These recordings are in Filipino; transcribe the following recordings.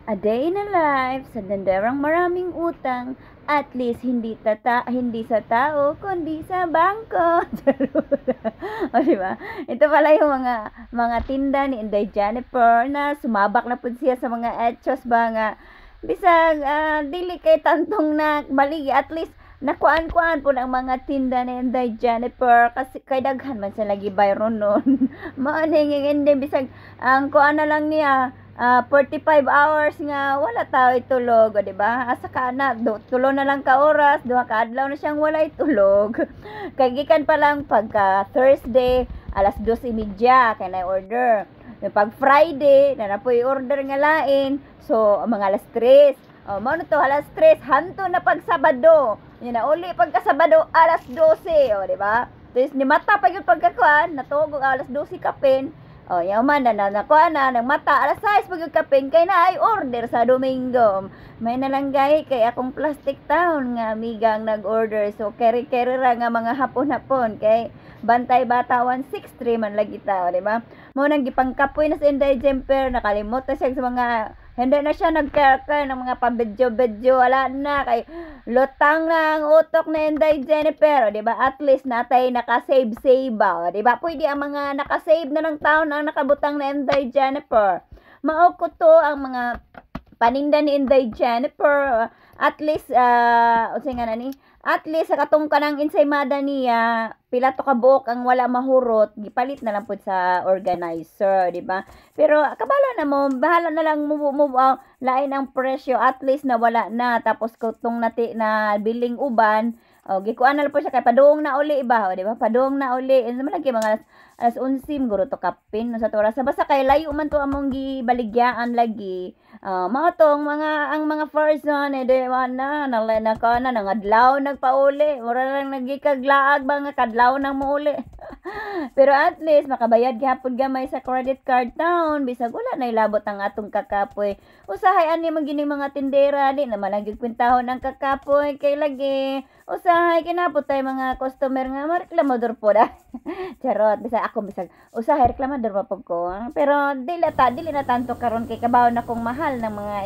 A day in a life sa dandarang maraming utang, at least hindi sa tao kundi sa bangko. O di ba? Ito pala yung mga tinda ni Inday Jennifer na sumabak na pud siya sa mga etchos ba nga bisag dili kay tantong na baligi, at least nakuan-kuan po ang mga tinda ni Inday Jennifer kasi kay daghan man sa lagi bayron nun. Mao ning hindi bisag ang kuan na lang niya 45 hours nga wala tao itulog, o di ba? Asa ka na tulo na lang ka oras, duha ka adlaw na siyang walay tulog. Kay gikan pa lang pagka Thursday alas 2:30 kay na order. Pag Friday na napoy order nga lain, so mga alas 3. Mao na to alas 3 hanto na pag Sabado. Yan na uli pagka Sabado alas 12, o di ba? Tapos ni mata pa yung pagkakuan, natugog alas 12 kapin. Yaman na nakuha na ng mata alas 6 pag yung kapin kay na ay order sa Domingo. May nalanggay kay akong plastic town nga amigang nag-order. So carry ra nga mga hapon-hapon kay Bantay Batawan 6-3 man lagi ta, di ba? Mo nang gipangkapoy na sa Inday Jemper, nakalimot na siya sa mga hindi na siya nag-care ng mga pabidyo-bidyo, wala na kay lutang na ang utok na Inday Jennifer, o di ba? At least natay naka-save ba, o di ba? Pwede ang mga naka-save na ng taon ang nakabutang na Inday Jennifer. Mao ko to ang mga paninda ni Inday Jennifer, at least unsay nga nani, at least sa katong kanang ensaymada niya pila to ka buok ang wala mahurot, gipalit na lang pud sa organizer, di ba? Pero kabala na mo, bahala na lang mo lain ang presyo, at least na wala na, tapos kutong nati na billing uban, gikuan na lang po siya kay padung na uli ba, di ba? Padung na uli, malagi mga alas 11 guro to kapin no sa oras, basta kay layo man to among gibaligyaan lagi. Mao tong ang mga person di ba na nangadlaw nagpauli, mura lang nagikaglaag ba nga kadlaw nang muuli. Pero at least makabayad gyapon gamay sa credit card town bisag wala na ilabot ang atong kakapoy. Usahay ani man gini mga tindera di na malagig kwintahon ang kakapoy kay lagi usahay kinapot tay mga customer nga mareklamador po da. Charot, bisag ako bisag usahay reklamador pa pud ko. Pero dili na tanto karon kay kabaw na kong mahal ng mga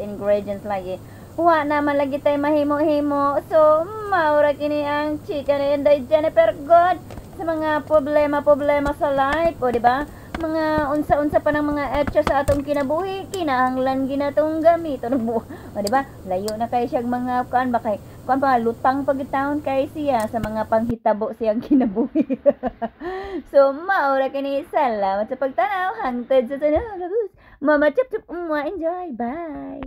ingredients lagi. Wa na man lagi tay mahimo-himo. So maura kini ang chika ni Inday Jennifer God sa mga problema sa life, o di ba? Mga unsa-unsa pa ng mga etcha sa atong kinabuhi, kinahanglan ginatong gamit, o di ba? Layo na kay siya mga kuan ba kay kuan pa lutang pagitaon kay siya sa mga panghitabo siyang kinabuhi. So maura kini, salamat sa pagtanaw, hangtod sa sunod. Mama chup chup, enjoy, bye.